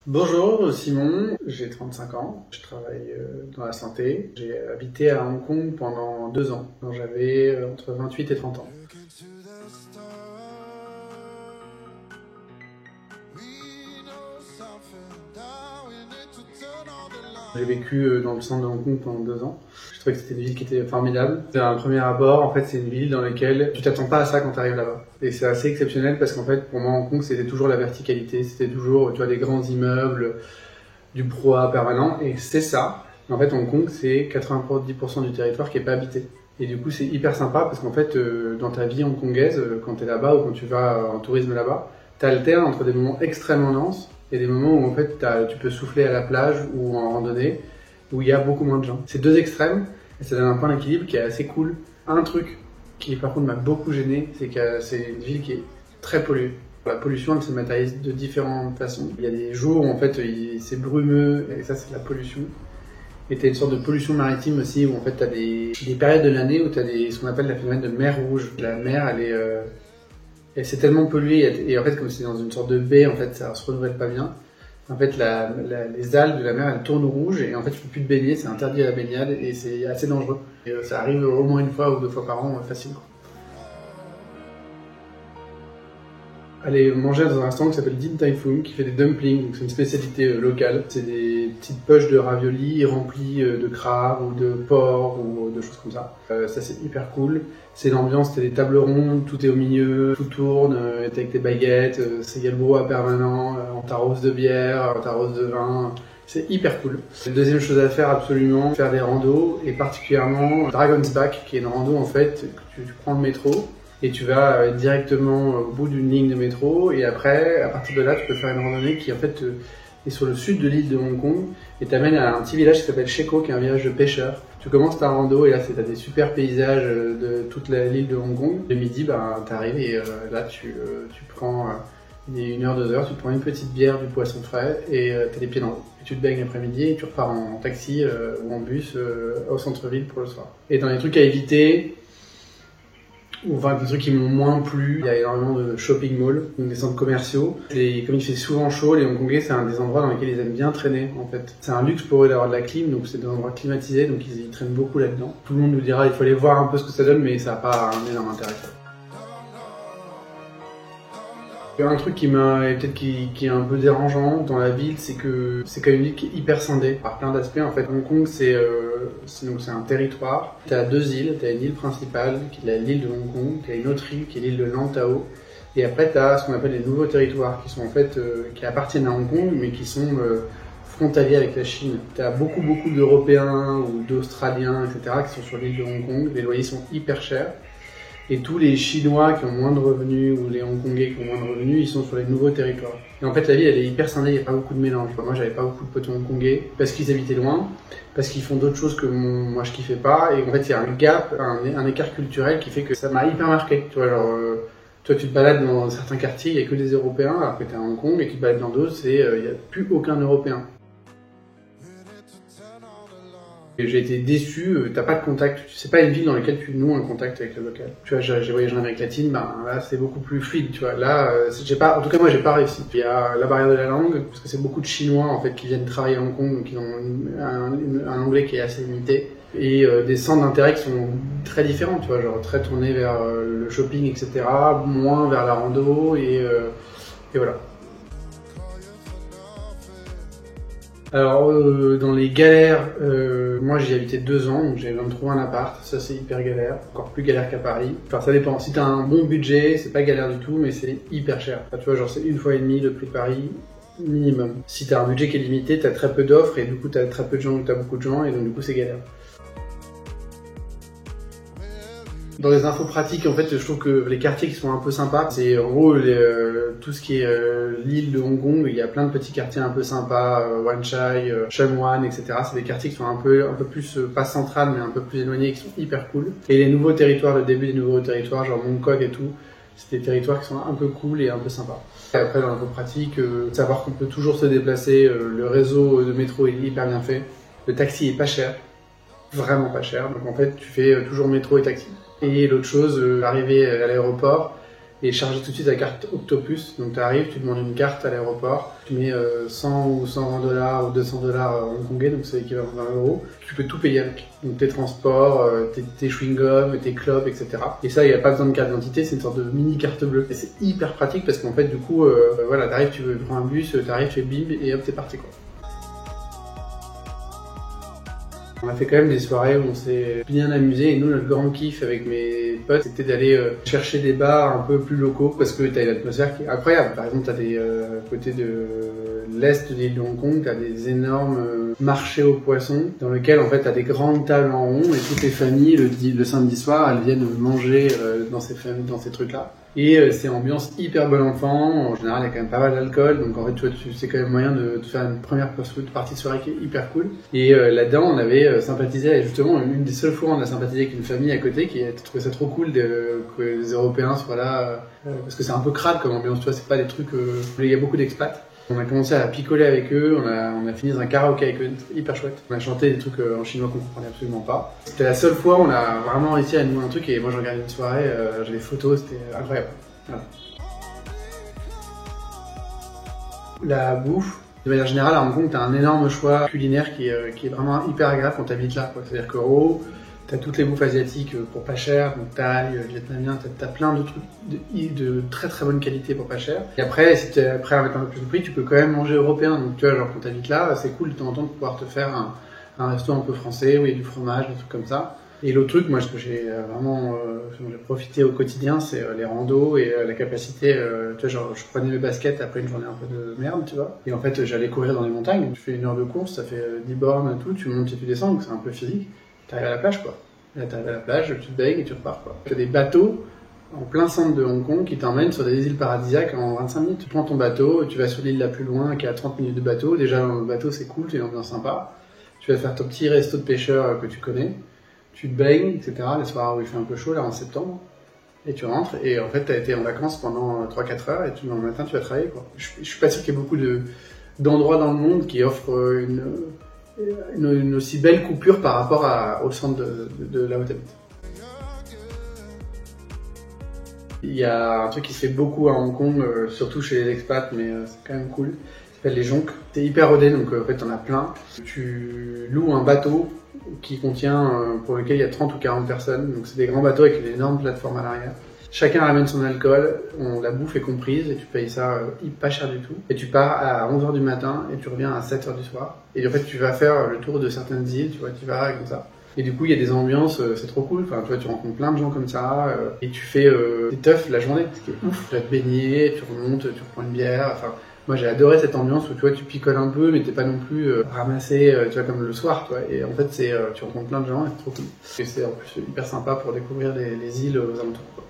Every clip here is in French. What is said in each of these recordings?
Bonjour Simon, j'ai 35 ans, je travaille dans la santé. J'ai habité à Hong Kong pendant 2 ans, quand j'avais entre 28 et 30 ans. J'ai vécu dans le centre de Hong Kong pendant 2 ans. Je trouvais que c'était une ville qui était formidable. C'est un premier abord, en fait, c'est une ville dans laquelle tu t'attends pas à ça quand tu arrives là-bas. Et c'est assez exceptionnel parce qu'en fait, pour moi, Hong Kong, c'était toujours la verticalité, c'était toujours, tu vois, des grands immeubles, du brouhaha permanent, et c'est ça. En fait, Hong Kong, c'est 90% du territoire qui est pas habité. Et du coup, c'est hyper sympa parce qu'en fait, dans ta vie hongkongaise, quand tu es là-bas ou quand tu vas en tourisme là-bas, tu alternes entre des moments extrêmement denses et des moments où en fait tu peux souffler à la plage ou en randonnée où il y a beaucoup moins de gens. C'est deux extrêmes et ça donne un point d'équilibre qui est assez cool. Un truc qui par contre m'a beaucoup gêné, c'est que c'est une ville qui est très polluée. La pollution, elle se matérialise de différentes façons. Il y a des jours où en fait c'est brumeux et ça c'est de la pollution. Et tu as une sorte de pollution maritime aussi où en fait tu as des périodes de l'année où tu as ce qu'on appelle la phénomène de mer rouge. La mer, elle c'est tellement pollué et en fait comme c'est dans une sorte de baie, en fait ça se renouvelle pas bien. En fait les algues de la mer elles tournent rouge et en fait tu peux plus te baigner, c'est interdit à la baignade et c'est assez dangereux. Et, ça arrive au moins une fois ou deux fois par an facilement. Aller manger dans un restaurant qui s'appelle Din Tai Fung, qui fait des dumplings, donc c'est une spécialité locale. C'est des petites poches de raviolis remplies de crabe ou de porc ou de choses comme ça. Ça c'est hyper cool. C'est l'ambiance, t'as des tables rondes, tout est au milieu, tout tourne, t'es avec tes baguettes, c'est il y a le brouhaha permanent, on t'arrose de bière, on t'arrose de vin. C'est hyper cool. La deuxième chose à faire absolument, faire des randos, et particulièrement Dragon's Back, qui est une rando en fait, que tu prends le métro, et tu vas directement au bout d'une ligne de métro et après, à partir de là, tu peux faire une randonnée qui en fait est sur le sud de l'île de Hong Kong et t'amène à un petit village qui s'appelle Sheko, qui est un village de pêcheurs. Tu commences ta rando et là, t'as des super paysages de toute l'île de Hong Kong. Le midi, t'arrives et là, tu prends 1 heure, 2 heures, tu prends une petite bière, du poisson frais et t'as les pieds dans l'eau. Et tu te baignes l'après-midi et tu repars en taxi ou en bus au centre-ville pour le soir. Et dans les trucs à éviter, ou enfin des trucs qui m'ont moins plu, il y a énormément de shopping malls, donc des centres commerciaux. Et comme il fait souvent chaud, les Hongkongais c'est un des endroits dans lesquels ils aiment bien traîner en fait. C'est un luxe pour eux d'avoir de la clim, donc c'est des endroits climatisés, donc ils traînent beaucoup là-dedans. Tout le monde nous dira il faut aller voir un peu ce que ça donne, mais ça n'a pas un énorme intérêt. Un truc qui est un peu dérangeant dans la ville, c'est que c'est quand même une ville qui est hyper scindée par plein d'aspects. En fait, Hong Kong, c'est un territoire. T'as deux îles. T'as une île principale, qui est l'île de Hong Kong. T'as une autre île, qui est l'île de Lantau. Et après, t'as ce qu'on appelle les nouveaux territoires, qui sont en fait, qui appartiennent à Hong Kong, mais qui sont frontaliers avec la Chine. T'as beaucoup d'Européens ou d'Australiens, etc., qui sont sur l'île de Hong Kong. Les loyers sont hyper chers. Et tous les Chinois qui ont moins de revenus ou les Hongkongais qui ont moins de revenus, ils sont sur les nouveaux territoires. Et en fait, la ville, elle est hyper scindée, il n'y a pas beaucoup de mélange. Moi, j'avais pas beaucoup de potes hongkongais parce qu'ils habitaient loin, parce qu'ils font d'autres choses que moi je kiffais pas. Et en fait, il y a un gap, un écart culturel qui fait que ça m'a hyper marqué. Tu vois, genre, toi, tu te balades dans certains quartiers, il y a que des Européens, alors que t'es à Hong Kong, et tu te balades dans d'autres, il y a plus aucun Européen. Et j'ai été déçu, t'as pas de contact, c'est pas une ville dans laquelle tu noues un contact avec le local. Tu vois, j'ai voyagé en Amérique latine, là c'est beaucoup plus fluide, tu vois. Là, en tout cas moi j'ai pas réussi. Il y a la barrière de la langue, parce que c'est beaucoup de Chinois en fait qui viennent travailler à Hong Kong, donc ils ont un anglais qui est assez limité. Et des centres d'intérêt qui sont très différents, tu vois, genre très tournés vers le shopping, etc., moins vers la rando, et voilà. Alors, dans les galères, moi j'y habitais 2 ans, donc j'ai besoin de trouver un appart. Ça c'est hyper galère, encore plus galère qu'à Paris. Enfin ça dépend, si t'as un bon budget, c'est pas galère du tout, mais c'est hyper cher. Enfin, tu vois, genre c'est 1,5 fois le prix de Paris, minimum. Si t'as un budget qui est limité, t'as très peu d'offres, et du coup t'as très peu de gens ou t'as beaucoup de gens, et donc du coup c'est galère. Dans les infos pratiques, en fait, je trouve que les quartiers qui sont un peu sympas, c'est en gros tout ce qui est l'île de Hong Kong. Il y a plein de petits quartiers un peu sympas, Wan Chai, Sheung Wan, etc. C'est des quartiers qui sont un peu plus pas centrales, mais un peu plus éloignés, qui sont hyper cool. Et les nouveaux territoires, le début des nouveaux territoires, genre Mong Kok et tout, c'est des territoires qui sont un peu cool et un peu sympas. Et après, dans l'info pratique, savoir qu'on peut toujours se déplacer, le réseau de métro est hyper bien fait, le taxi est pas cher, vraiment pas cher. Donc en fait, tu fais toujours métro et taxi. Et l'autre chose, arriver à l'aéroport, et charger tout de suite la carte Octopus. Donc tu arrives, tu demandes une carte à l'aéroport, tu mets 100 ou 120 $, ou 200 $ hongkongais, donc c'est équivalent à 20 €. Tu peux tout payer avec. Donc tes transports, tes chewing-gums, tes clopes, etc. Et ça, il n'y a pas besoin de carte d'identité, c'est une sorte de mini carte bleue. Et c'est hyper pratique parce qu'en fait, du coup, voilà, t'arrives, tu prends un bus, t'arrives, tu fais bim, et hop, t'es parti, quoi. On a fait quand même des soirées où on s'est bien amusé, et nous, notre grand kiff avec mes potes, c'était d'aller chercher des bars un peu plus locaux parce que t'as une atmosphère qui est incroyable. Par exemple, t'as des côtés de l'est de l'île de Hong Kong, t'as des énormes marchés aux poissons dans lesquels en fait t'as des grandes tables en rond et toutes les familles le samedi soir elles viennent manger dans ces trucs-là. Et c'est ambiance hyper bon enfant. En général, il y a quand même pas mal d'alcool, donc en fait, tu vois, c'est quand même moyen de faire une première partie de soirée qui est hyper cool. Et là-dedans, on avait sympathisé, justement, une des seules fois où on a sympathisé avec une famille à côté qui a trouvé ça trop cool que les Européens soient là, parce que c'est un peu crade comme ambiance, tu vois, c'est pas des trucs où il y a beaucoup d'expats. On a commencé à picoler avec eux, on a fini dans un karaoké avec eux, c'était hyper chouette. On a chanté des trucs en chinois qu'on comprenait absolument pas. C'était la seule fois où on a vraiment réussi à nous un truc, et moi je regardais une soirée, j'ai des photos, c'était incroyable. Voilà. La bouffe, de manière générale à Hong Kong, t'as un énorme choix culinaire qui est vraiment hyper agréable quand t'habites là, quoi. C'est-à-dire qu'en gros, t'as toutes les bouffes asiatiques pour pas cher, donc thaï, vietnamien, t'as plein de trucs de très très bonne qualité pour pas cher. Et après, si t'es prêt à mettre un peu plus de prix, tu peux quand même manger européen. Donc tu vois, genre quand t'habites là, c'est cool de temps en temps de pouvoir te faire un resto un peu français où il y a du fromage, des trucs comme ça. Et l'autre truc, moi, ce que j'ai vraiment j'ai profité au quotidien, c'est les randos et la capacité. Tu vois, genre, je prenais mes baskets après une journée un peu de merde, tu vois. Et en fait, j'allais courir dans les montagnes. Tu fais 1 heure de course, ça fait 10 bornes et tout. Tu montes et tu descends, donc c'est un peu physique. T'arrives à la plage, quoi. Là, t'arrives à la plage, tu te baignes et tu repars, quoi. T'as des bateaux en plein centre de Hong Kong qui t'emmènent sur des îles paradisiaques en 25 minutes. Tu prends ton bateau, tu vas sur l'île la plus loin qui est à 30 minutes de bateau. Déjà, le bateau, c'est cool, c'est une ambiance sympa. Tu vas faire ton petit resto de pêcheur que tu connais. Tu te baignes, etc. Les soirs où il fait un peu chaud, là, en septembre. Et tu rentres, et en fait, t'as été en vacances pendant 3-4 heures, et le matin, tu vas travailler, quoi. Je suis pas sûr qu'il y ait beaucoup d'endroits dans le monde qui offrent une aussi belle coupure par rapport au centre de là où t'habites. Il y a un truc qui se fait beaucoup à Hong Kong, surtout chez les expats, mais c'est quand même cool. Ça s'appelle les jonques. C'est hyper rodé, donc en fait, t'en as plein. Tu loues un bateau qui contient, pour lequel il y a 30 ou 40 personnes. Donc c'est des grands bateaux avec une énorme plateforme à l'arrière. Chacun ramène son alcool, la bouffe est comprise et tu payes ça pas cher du tout. Et tu pars à 11h du matin et tu reviens à 7h du soir. Et en fait tu vas faire le tour de certaines îles, tu vois, tu vas comme ça. Et du coup il y a des ambiances, c'est trop cool, enfin tu vois, tu rencontres plein de gens comme ça, et tu fais des teufs la journée, ce qui est ouf. Tu vas te baigner, tu remontes, tu reprends une bière, enfin... Moi j'ai adoré cette ambiance où tu vois tu picoles un peu mais t'es pas non plus ramassé tu vois comme le soir, toi. Et en fait tu rencontres plein de gens et c'est trop cool. Et c'est en plus hyper sympa pour découvrir les îles aux alentours, quoi.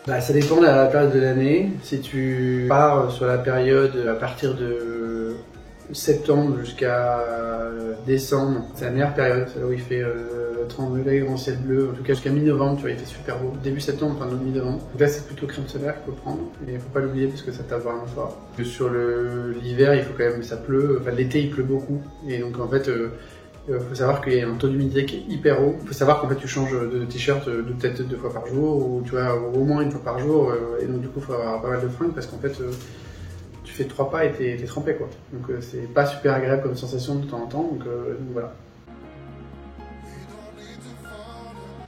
Bah, ça dépend de la période de l'année. Si tu pars sur la période à partir de septembre jusqu'à décembre, c'est la meilleure période, c'est là où il fait 30 degrés, grand ciel bleu, en tout cas jusqu'à mi-novembre, tu vois, il fait super beau. Début septembre, enfin mi-novembre. Donc là, c'est plutôt crème solaire qu'il faut prendre, et il faut pas l'oublier parce que ça tape vraiment fort. Sur l'hiver, il faut quand même, ça pleut, enfin l'été il pleut beaucoup, et donc en fait, faut savoir qu'il y a un taux d'humidité qui est hyper haut. Faut savoir qu'en fait tu changes de t-shirt peut-être 2 fois par jour, ou tu vois, au moins 1 fois par jour, et donc du coup il faut avoir pas mal de fringues parce qu'en fait tu fais 3 pas et t'es trempé, quoi. Donc c'est pas super agréable comme sensation de temps en temps, donc voilà.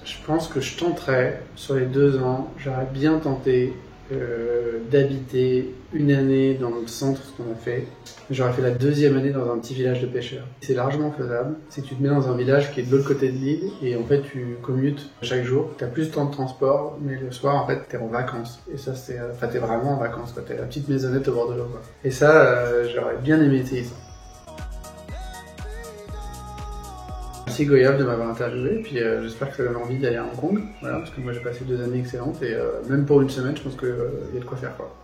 Je pense que je tenterais, sur les 2 ans, j'aurais bien tenté d'habiter 1 année dans le centre, ce qu'on a fait. J'aurais fait la 2e année dans un petit village de pêcheurs. C'est largement faisable. C'est que tu te mets dans un village qui est de l'autre côté de l'île et en fait tu commutes chaque jour. T'as plus de temps de transport, mais le soir en fait t'es en vacances. Et ça c'est, enfin t'es vraiment en vacances, quoi. T'as la petite maisonnette au bord de l'eau, quoi. Et ça, j'aurais bien aimé essayer ça. Merci Goyave de m'avoir interviewé, puis j'espère que ça donne envie d'aller à Hong Kong, voilà, parce que moi j'ai passé 2 années excellentes et même pour 1 semaine je pense qu'il y a de quoi faire, quoi.